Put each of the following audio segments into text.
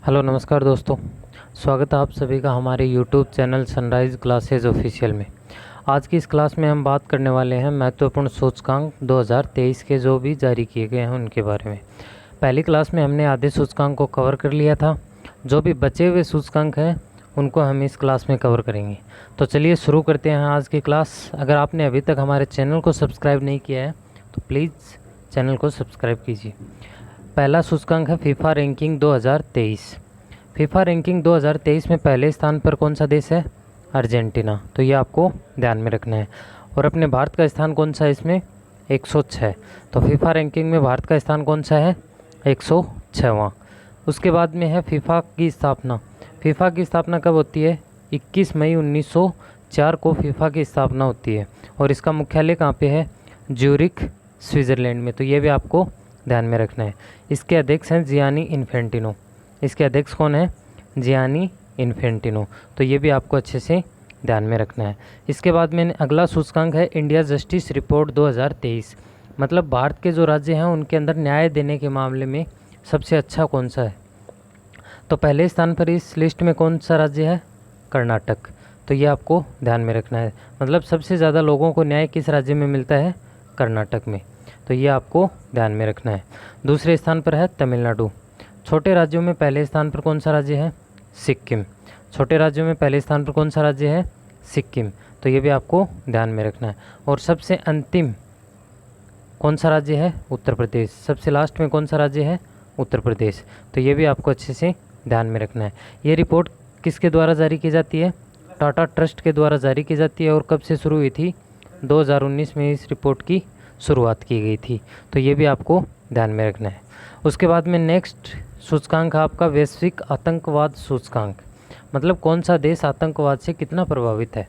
Hello नमस्कार दोस्तों। स्वागत है आप सभी का हमारे YouTube channel sunrise classes official में। आज की इस क्लास में हम बात करने वाले हैं महत्वपूर्ण सूचकांक 2023 के जो भी जारी किए गए हैं उनके बारे में। पहली क्लास में हमने आधे सूचकांक को कवर कर लिया था। जो भी बचे हुए सूचकांक हैं उनको हम इस क्लास में कवर करेंगे। तो चलिए शुरू करते हैं आज की क्लास। अगर आपने अभी तक हमारे चैनल को सब्सक्राइब नहीं किया है तो प्लीज़ चैनल को सब्सक्राइब कीजिए। पहला सूचकांक है फीफा रैंकिंग 2023। फीफा रैंकिंग 2023 में पहले स्थान पर कौन सा देश है? अर्जेंटीना। तो ये आपको ध्यान में रखना है। और अपने भारत का स्थान कौन सा है इसमें? 106। तो फीफा रैंकिंग में भारत का स्थान कौन सा है? 106वां। उसके बाद में है फीफा की स्थापना। फीफा की स्थापना कब होती है? 21 मई 1904 को फीफा की स्थापना होती है। और इसका मुख्यालय कहाँ पे है? ज्यूरिख, स्विट्ज़रलैंड में। तो ये भी आपको ध्यान में रखना है। इसके अध्यक्ष हैं जियानी इन्फेंटिनो। इसके अध्यक्ष कौन है? Gianni Infantino. तो ये भी आपको अच्छे से ध्यान में रखना है। इसके बाद में अगला सूचकांक है इंडिया जस्टिस रिपोर्ट 2023। मतलब भारत के जो राज्य हैं उनके अंदर न्याय देने के मामले में सबसे अच्छा कौन सा है? तो पहले स्थान पर इस लिस्ट में कौन सा राज्य है? कर्नाटक। तो ये आपको ध्यान में रखना है। मतलब सबसे ज़्यादा लोगों को न्याय किस राज्य में मिलता है? कर्नाटक में। तो ये आपको ध्यान में रखना है। दूसरे स्थान पर है तमिलनाडु। छोटे राज्यों में पहले स्थान पर कौन सा राज्य है? सिक्किम। छोटे राज्यों में पहले स्थान पर कौन सा राज्य है? सिक्किम। तो ये भी आपको ध्यान में रखना है। और सबसे अंतिम कौन सा राज्य है? उत्तर प्रदेश। सबसे लास्ट में कौन सा राज्य है? उत्तर प्रदेश। तो ये भी आपको अच्छे से ध्यान में रखना है। ये रिपोर्ट किसके द्वारा जारी की जाती है? टाटा ट्रस्ट के द्वारा जारी की जाती है। और कब से शुरू हुई थी? 2019 में इस रिपोर्ट की शुरुआत की गई थी। तो ये भी आपको ध्यान में रखना है। उसके बाद में नेक्स्ट सूचकांक है आपका वैश्विक आतंकवाद सूचकांक। मतलब कौन सा देश आतंकवाद से कितना प्रभावित है।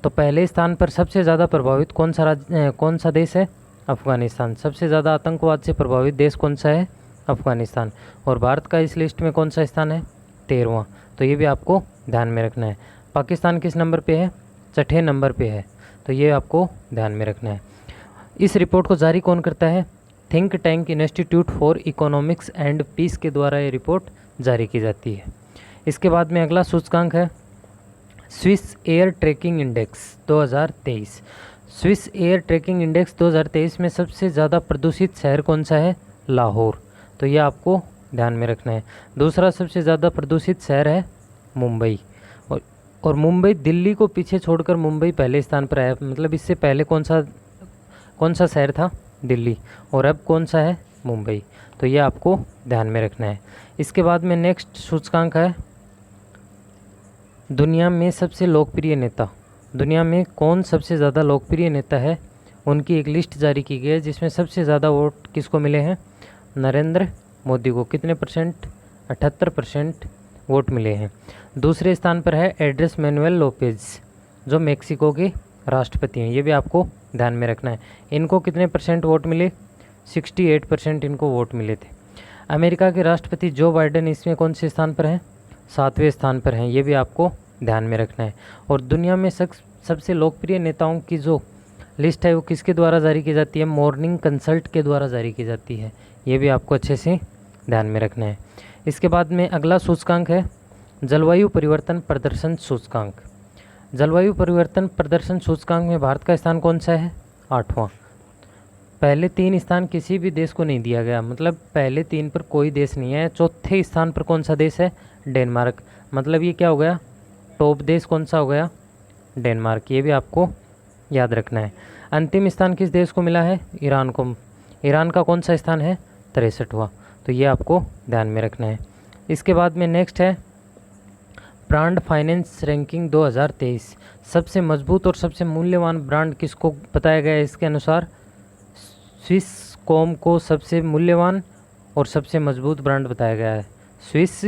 तो पहले स्थान पर सबसे ज़्यादा प्रभावित कौन सा देश है? अफ़गानिस्तान। सबसे ज़्यादा आतंकवाद से प्रभावित देश कौन सा है? अफ़गानिस्तान। और भारत का इस लिस्ट में कौन सा स्थान है? 13वां। तो ये भी आपको ध्यान में रखना है। पाकिस्तान किस नंबर पे है? 6ठे नंबर पे है। तो ये आपको ध्यान में रखना है। इस रिपोर्ट को जारी कौन करता है? Think tank institute for economics and peace के द्वारा ये रिपोर्ट जारी की जाती है। इसके बाद में अगला सूचकांक है Swiss air tracking index 2023। Swiss air tracking index 2023 में सबसे ज़्यादा प्रदूषित शहर कौन सा है? लाहौर। तो ये आपको ध्यान में रखना है। दूसरा सबसे ज़्यादा प्रदूषित शहर है मुंबई। और मुंबई, दिल्ली को पीछे छोड़कर मुंबई पहले स्थान पर है। मतलब इससे पहले कौन सा शहर था? दिल्ली। और अब कौन सा है? मुंबई। तो ये आपको ध्यान में रखना है। इसके बाद में नेक्स्ट सूचकांक है दुनिया में सबसे लोकप्रिय नेता। दुनिया में कौन सबसे ज़्यादा लोकप्रिय नेता है उनकी एक लिस्ट जारी की गई है, जिसमें सबसे ज़्यादा वोट किसको मिले हैं? नरेंद्र मोदी को। कितने परसेंट? 78% वोट मिले हैं। दूसरे स्थान पर है एड्रेस मैनुएल लोपेज, जो मेक्सिको के राष्ट्रपति हैं। ये भी आपको ध्यान में रखना है। इनको कितने परसेंट वोट मिले? 68% इनको वोट मिले थे। अमेरिका के राष्ट्रपति जो बाइडेन इसमें कौन से स्थान पर हैं? 7वें स्थान पर हैं। ये भी आपको ध्यान में रखना है। और दुनिया में सबसे लोकप्रिय नेताओं की जो लिस्ट है वो किसके द्वारा जारी की जाती है? मॉर्निंग कंसल्ट के द्वारा जारी की जाती है। ये भी आपको अच्छे से ध्यान में रखना है। इसके बाद में अगला सूचकांक है जलवायु परिवर्तन प्रदर्शन सूचकांक। जलवायु परिवर्तन प्रदर्शन सूचकांक में भारत का स्थान कौन सा है? 8वां। पहले 3 स्थान किसी भी देश को नहीं दिया गया। मतलब पहले 3 पर कोई देश नहीं है। चौथे स्थान पर कौन सा देश है? डेनमार्क। मतलब ये क्या हो गया? टॉप देश कौन सा हो गया? डेनमार्क। ये भी आपको याद रखना है। अंतिम स्थान किस देश को मिला है? ईरान को। ईरान का कौन सा स्थान है? 63वां। तो ये आपको ध्यान में रखना है। इसके बाद में नेक्स्ट है ब्रांड फाइनेंस रैंकिंग 2023। सबसे मजबूत और सबसे मूल्यवान ब्रांड किसको बताया गया है? इसके अनुसार स्विस कॉम को सबसे मूल्यवान और सबसे मजबूत ब्रांड बताया गया है, स्विस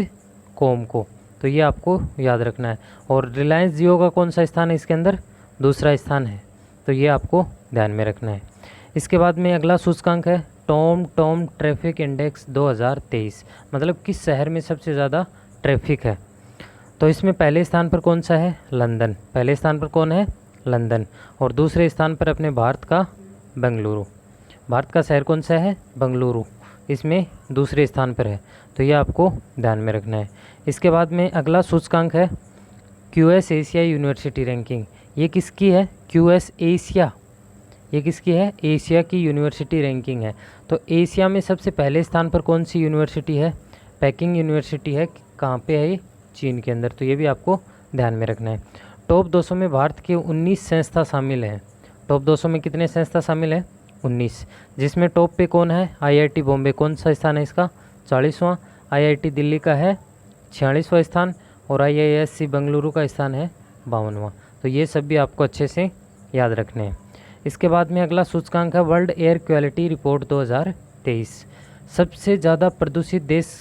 कॉम को। तो ये आपको याद रखना है। और रिलायंस जियो का कौन सा स्थान है इसके अंदर? दूसरा स्थान है। तो ये आपको ध्यान में रखना है। इसके बाद में अगला सूचकांक है टॉम ट्रैफिक इंडेक्स 2023। मतलब किस शहर में सबसे ज़्यादा ट्रैफिक है। तो इसमें पहले स्थान पर कौन सा है? लंदन। पहले स्थान पर कौन है? लंदन। और दूसरे स्थान पर अपने भारत का बेंगलुरु। भारत का शहर कौन सा है? बेंगलुरु। इसमें दूसरे स्थान पर है, तो ये आपको ध्यान में रखना है। इसके बाद में अगला सूचकांक है QS एशिया यूनिवर्सिटी रैंकिंग। ये किसकी है? QS एशिया, ये किसकी है? एशिया की यूनिवर्सिटी रैंकिंग है। तो एशिया में सबसे पहले स्थान पर कौन सी यूनिवर्सिटी है? पेकिंग यूनिवर्सिटी है। कहाँ पे है ये? चीन के अंदर। तो ये भी आपको ध्यान में रखना है। टॉप 200 में भारत के 19 संस्था शामिल हैं। टॉप 200 में कितने संस्था शामिल हैं? 19, जिसमें टॉप पे कौन है? IIT बॉम्बे। कौन सा स्थान है इसका? 40वां। IIT दिल्ली का है 46वां स्थान, और IISc बेंगलुरु का स्थान है 52वां। तो ये सब भी आपको अच्छे से याद रखने हैं। इसके बाद में अगला सूचकांक है वर्ल्ड एयर क्वालिटी रिपोर्ट 2023। सबसे ज़्यादा प्रदूषित देश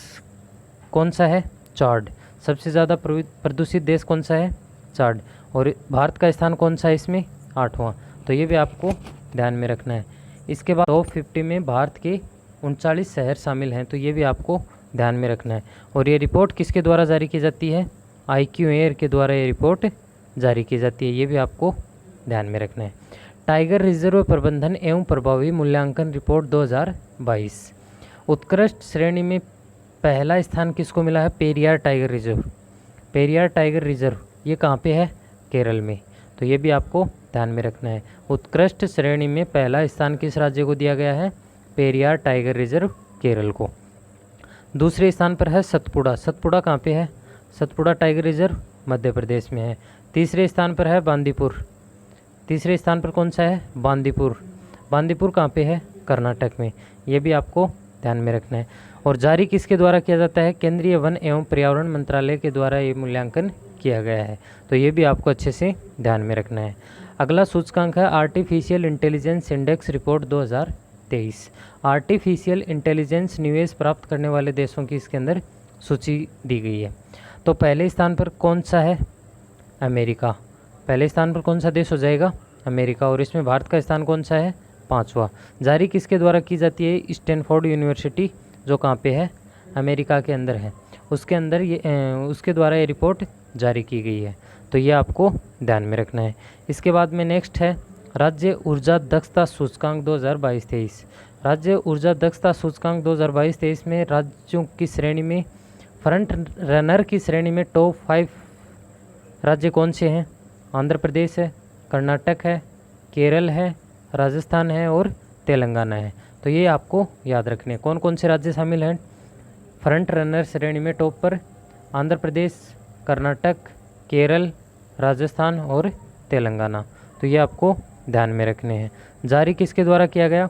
कौन सा है? चाड। सबसे ज़्यादा प्रदूषित देश कौन सा है? चाड। और भारत का स्थान कौन सा है इसमें? 8वां। तो ये भी आपको ध्यान में रखना है। इसके बाद टॉप 50 में भारत के 39 शहर शामिल हैं, तो ये भी आपको ध्यान में रखना है। और ये रिपोर्ट किसके द्वारा जारी की जाती है? IQ एयर के द्वारा ये रिपोर्ट जारी की जाती है, ये भी आपको ध्यान में रखना है। टाइगर रिजर्व प्रबंधन एवं प्रभावी मूल्यांकन रिपोर्ट 2022। उत्कृष्ट श्रेणी में पहला स्थान किसको मिला है? Periyar tiger reserve. Periyar tiger reserve ये कहाँ पे है? केरल में। तो ये भी आपको ध्यान में रखना है। उत्कृष्ट श्रेणी में पहला स्थान किस राज्य को दिया गया है? पेरियार टाइगर रिजर्व केरल को। दूसरे स्थान पर है सतपुड़ा। सतपुड़ा कहाँ पे है? सतपुड़ा टाइगर रिजर्व मध्य प्रदेश में है। तीसरे स्थान पर है बांदीपुर। तीसरे स्थान पर कौन सा है? बांदीपुर। बांदीपुर कहाँ पे है? कर्नाटक में। ये भी आपको ध्यान में रखना है। और जारी किसके द्वारा किया जाता है? केंद्रीय वन एवं पर्यावरण मंत्रालय के द्वारा ये मूल्यांकन किया गया है, तो ये भी आपको अच्छे से ध्यान में रखना है। अगला सूचकांक है artificial intelligence index report 2023। Artificial intelligence निवेश प्राप्त करने वाले देशों की इसके अंदर सूची दी गई है। तो पहले स्थान पर कौन सा है? अमेरिका। पहले स्थान पर कौन सा देश हो जाएगा? अमेरिका। और इसमें भारत का स्थान कौन सा है? 5वां। जारी किसके द्वारा की जाती है? स्टैनफोर्ड यूनिवर्सिटी, जो कहाँ पे है? अमेरिका के अंदर है। उसके अंदर ये उसके द्वारा ये रिपोर्ट जारी की गई है, तो ये आपको ध्यान में रखना है। इसके बाद में नेक्स्ट है राज्य ऊर्जा दक्षता सूचकांक 2022-23। राज्य ऊर्जा दक्षता सूचकांक 2022-23 में राज्यों की श्रेणी में फ्रंट रनर की श्रेणी में टॉप 5 राज्य कौन से हैं? आंध्र प्रदेश है, कर्नाटक है, केरल है, राजस्थान है और तेलंगाना है। तो ये आपको याद रखने हैं। कौन कौन से राज्य शामिल हैं फ्रंट रनर श्रेणी में टॉप पर? आंध्र प्रदेश, कर्नाटक, केरल, राजस्थान और तेलंगाना। तो ये आपको ध्यान में रखने हैं। जारी किसके द्वारा किया गया?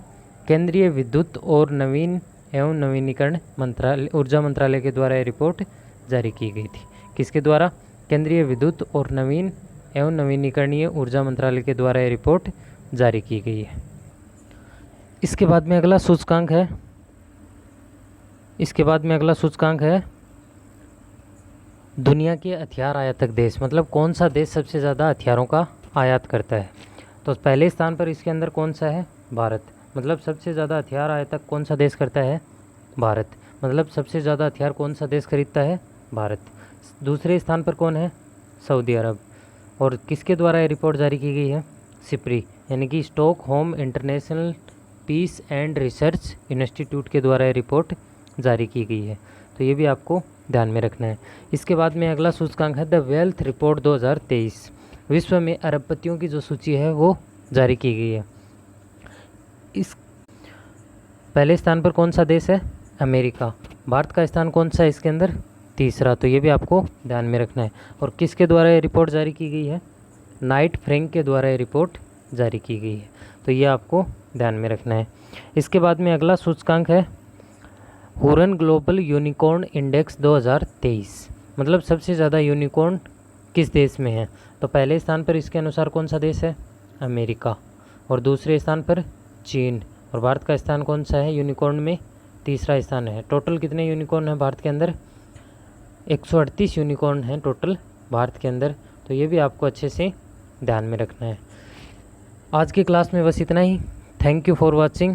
केंद्रीय विद्युत और नवीन एवं नवीनीकरण मंत्रालय, ऊर्जा मंत्रालय के द्वारा ये रिपोर्ट जारी की गई थी। किसके द्वारा? केंद्रीय विद्युत और नवीन एवं नवीनीकरणीय ऊर्जा मंत्रालय के द्वारा ये रिपोर्ट जारी की गई है। इसके बाद में अगला सूचकांक है दुनिया के हथियार आयातक देश, मतलब कौन सा देश सबसे ज़्यादा हथियारों का आयात करता है। तो पहले स्थान पर इसके अंदर कौन सा है? भारत। मतलब सबसे ज़्यादा हथियार आयातक कौन सा देश करता है? भारत। मतलब सबसे ज़्यादा हथियार कौन सा देश खरीदता है? भारत। दूसरे स्थान पर कौन है? सऊदी अरब। और किसके द्वारा ये रिपोर्ट जारी की गई है? सिप्री, यानी कि Stockholm International Peace and Research Institute के द्वारा ये रिपोर्ट जारी की गई है। तो ये भी आपको ध्यान में रखना है। इसके बाद में अगला सूचकांक है द वेल्थ रिपोर्ट 2023। विश्व में अरबपतियों की जो सूची है वो जारी की गई है। इस पहले स्थान पर कौन सा देश है? अमेरिका। भारत का स्थान कौन सा है इसके अंदर? तीसरा। तो ये भी आपको ध्यान में रखना है। और किसके द्वारा ये रिपोर्ट जारी की गई है? नाइट फ्रैंक के द्वारा ये रिपोर्ट जारी की गई है। तो ये आपको ध्यान में रखना है। इसके बाद में अगला सूचकांक है हुरन ग्लोबल यूनिकॉर्न इंडेक्स 2023। मतलब सबसे ज़्यादा यूनिकॉर्न किस देश में है? तो पहले स्थान पर इसके अनुसार कौन सा देश है? अमेरिका। और दूसरे स्थान पर चीन। और भारत का स्थान कौन सा है यूनिकॉर्न में? तीसरा स्थान है। टोटल कितने यूनिकॉर्न हैं भारत के अंदर? 138 यूनिकॉर्न हैं टोटल भारत के अंदर। तो ये भी आपको अच्छे से ध्यान में रखना है। आज की क्लास में बस इतना ही। Thank you for watching.